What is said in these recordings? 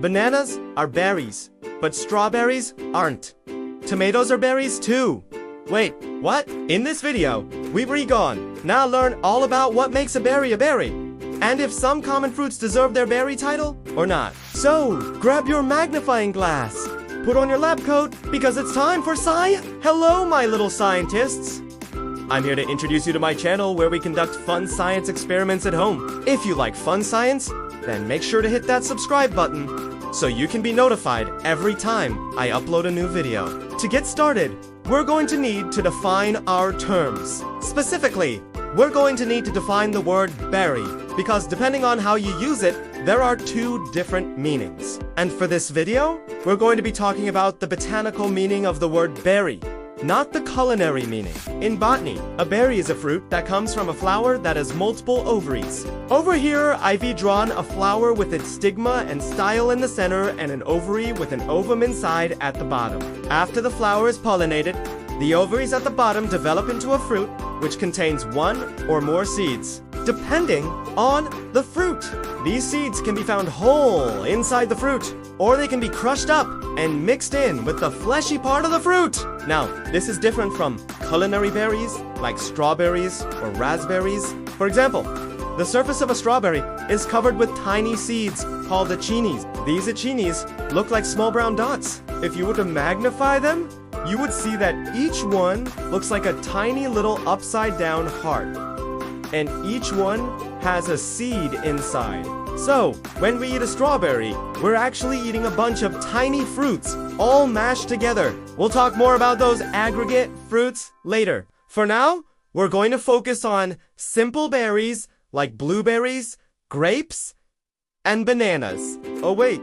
Bananas are berries, but strawberries aren't. Tomatoes are berries too. Wait, what? In this video, we've re-gone. Now learn all about what makes a berry, and if some common fruits deserve their berry title or not. So, grab your magnifying glass, put on your lab coat, because it's time for Hello, my little scientists. I'm here to introduce you to my channel where we conduct fun science experiments at home. If you like fun science, then make sure to hit that subscribe button so you can be notified every time I upload a new video. To get started, we're going to need to define our terms. Specifically, we're going to need to define the word berry, because depending on how you use it, there are two different meanings. And for this video, we're going to be talking about the botanical meaning of the word berry, not the culinary meaning. In botany, a berry is a fruit that comes from a flower that has multiple ovaries. Over here, I've drawn a flower with its stigma and style in the center and an ovary with an ovum inside at the bottom. After the flower is pollinated, the ovaries at the bottom develop into a fruit which contains one or more seeds, depending on the fruit. These seeds can be found whole inside the fruit, or they can be crushed up and mixed in with the fleshy part of the fruit. Now, this is different from culinary berries like strawberries or raspberries. For example, the surface of a strawberry is covered with tiny seeds called achenes. These achenes look like small brown dots. If you were to magnify them, you would see that each one looks like a tiny little upside down heart. And each one has a seed inside. So, when we eat a strawberry, we're actually eating a bunch of tiny fruits, all mashed together. We'll talk more about those aggregate fruits later. For now, we're going to focus on simple berries like blueberries, grapes, and bananas. Oh wait,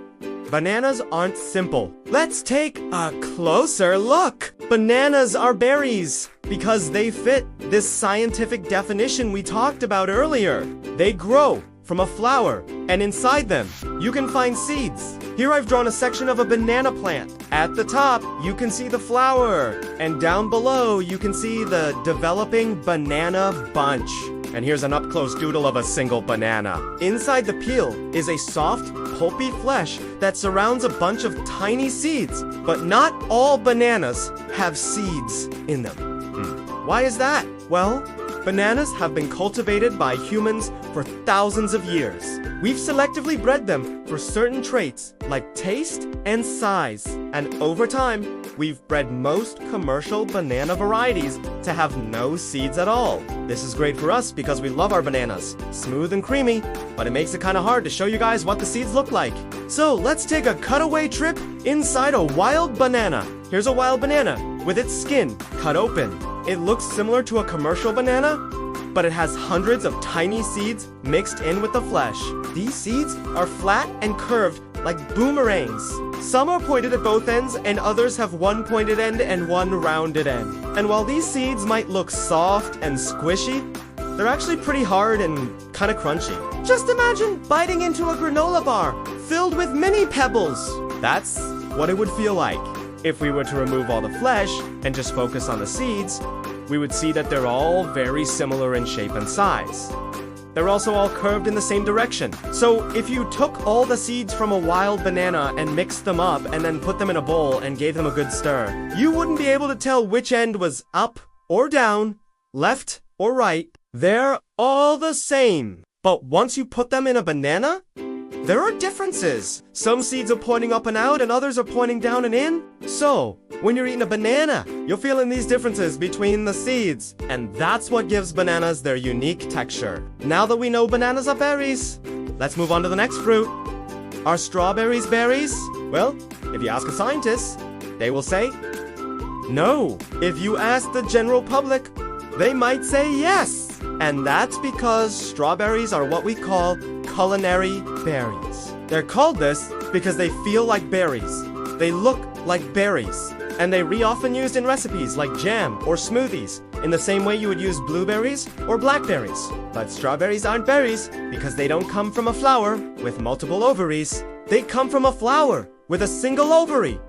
bananas aren't simple. Let's take a closer look. Bananas are berries because they fit this scientific definition we talked about earlier. They grow from a flower, and inside them, you can find seeds. Here I've drawn a section of a banana plant. At the top, you can see the flower, and down below, you can see the developing banana bunch. And here's an up-close doodle of a single banana. Inside the peel is a soft, pulpy flesh that surrounds a bunch of tiny seeds. But not all bananas have seeds in them. Why is that? Well, bananas have been cultivated by humans for thousands of years. We've selectively bred them for certain traits like taste and size. And over time, we've bred most commercial banana varieties to have no seeds at all. This is great for us because we love our bananas. Smooth and creamy, but it makes it kind of hard to show you guys what the seeds look like. So let's take a cutaway trip inside a wild banana. Here's a wild banana with its skin cut open. It looks similar to a commercial banana, but it has hundreds of tiny seeds mixed in with the flesh. These seeds are flat and curved like boomerangs. Some are pointed at both ends, and others have one pointed end and one rounded end. And while these seeds might look soft and squishy, they're actually pretty hard and kind of crunchy. Just imagine biting into a granola bar filled with mini pebbles. That's what it would feel like. If we were to remove all the flesh and just focus on the seeds, we would see that they're all very similar in shape and size. They're also all curved in the same direction. So if you took all the seeds from a wild banana and mixed them up and then put them in a bowl and gave them a good stir, you wouldn't be able to tell which end was up or down, left or right. They're all the same. But once you put them in a banana, there are differences. Some seeds are pointing up and out and others are pointing down and in. So, when you're eating a banana, you're feeling these differences between the seeds. And that's what gives bananas their unique texture. Now that we know bananas are berries, let's move on to the next fruit. Are strawberries berries? Well, if you ask a scientist, they will say no. If you ask the general public, they might say yes. And that's because strawberries are what we call culinary berries. They're called this because they feel like berries, they look like berries, and they often used in recipes like jam or smoothies, in the same way you would use blueberries or blackberries. But strawberries aren't berries because they don't come from a flower with multiple ovaries. They come from a flower with a single ovary.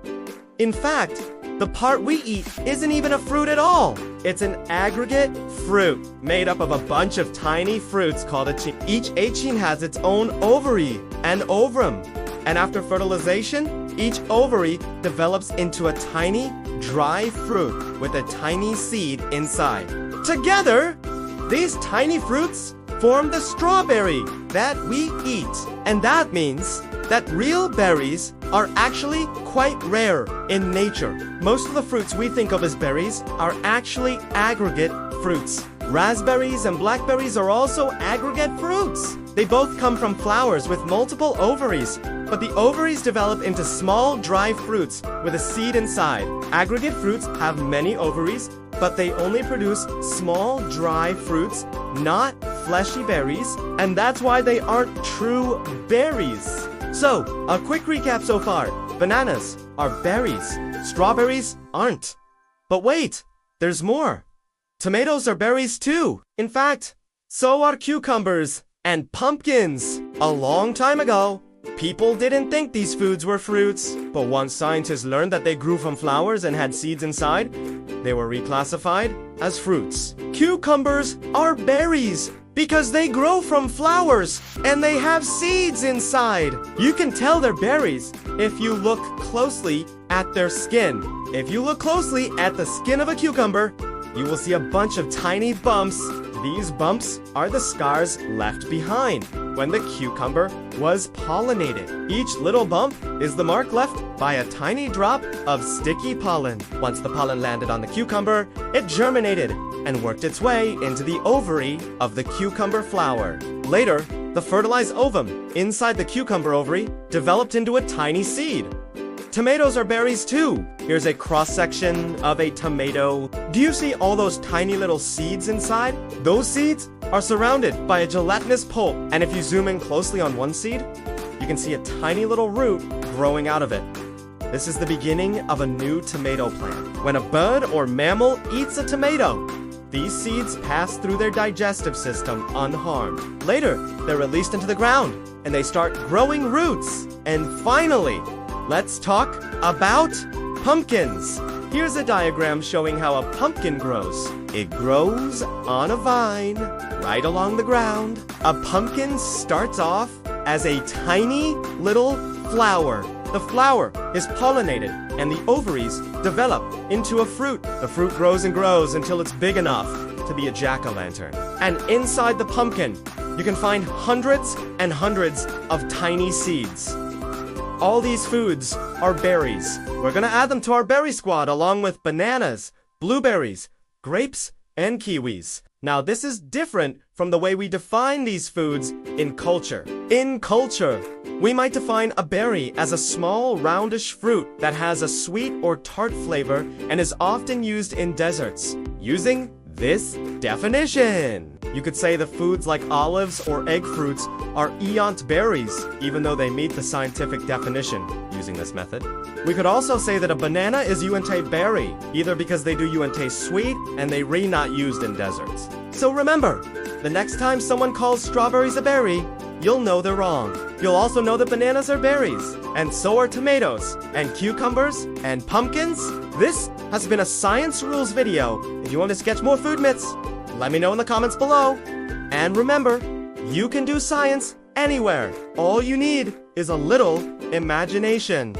In fact, the part we eat isn't even a fruit at all. It's an aggregate fruit made up of a bunch of tiny fruits called achene. Each achene has its own ovary and ovum. And after fertilization, each ovary develops into a tiny, dry fruit with a tiny seed inside. Together, these tiny fruits form the strawberry that we eat. And that means that real berries are actually quite rare in nature. Most of the fruits we think of as berries are actually aggregate fruits. Raspberries and blackberries are also aggregate fruits. They both come from flowers with multiple ovaries, but the ovaries develop into small, dry fruits with a seed inside. Aggregate fruits have many ovaries, but they only produce small, dry fruits, not fleshy berries, and that's why they aren't true berries. So, a quick recap so far. Bananas are berries. Strawberries aren't. But wait, there's more. Tomatoes are berries too. In fact, so are cucumbers and pumpkins. A long time ago, people didn't think these foods were fruits. But once scientists learned that they grew from flowers and had seeds inside, they were reclassified as fruits. Cucumbers are berries because they grow from flowers and they have seeds inside. You can tell they're berries if you look closely at their skin. If you look closely at the skin of a cucumber, you will see a bunch of tiny bumps. These bumps are the scars left behind when the cucumber was pollinated. Each little bump is the mark left by a tiny drop of sticky pollen. Once the pollen landed on the cucumber, it germinated and worked its way into the ovary of the cucumber flower. Later, the fertilized ovum inside the cucumber ovary developed into a tiny seed. Tomatoes are berries too. Here's a cross-section of a tomato. Do you see all those tiny little seeds inside? Those seeds are surrounded by a gelatinous pulp. And if you zoom in closely on one seed, you can see a tiny little root growing out of it. This is the beginning of a new tomato plant. When a bird or mammal eats a tomato, these seeds pass through their digestive system unharmed. Later, they're released into the ground and they start growing roots. And finally, let's talk about pumpkins. Here's a diagram showing how a pumpkin grows. It grows on a vine right along the ground. A pumpkin starts off as a tiny little flower. The flower is pollinated and the ovaries develop into a fruit. The fruit grows and grows until it's big enough to be a jack-o'-lantern. And inside the pumpkin, you can find hundreds and hundreds of tiny seeds. All these foods are berries. We're gonna add them to our berry squad along with bananas, blueberries, grapes, and kiwis. Now this is different from the way we define these foods in culture. In culture, we might define a berry as a small, roundish fruit that has a sweet or tart flavor and is often used in desserts, using this definition. You could say the foods like olives or egg fruits are eont berries, even though they meet the scientific definition using this method. We could also say that a banana is uinte berry, either because they do uinte sweet and they re not used in desserts. So remember, the next time someone calls strawberries a berry, you'll know they're wrong. You'll also know that bananas are berries, and so are tomatoes, and cucumbers, and pumpkins. This has been a Science Rules video. If you want to sketch more food myths, let me know in the comments below. And remember, you can do science anywhere. All you need is a little imagination.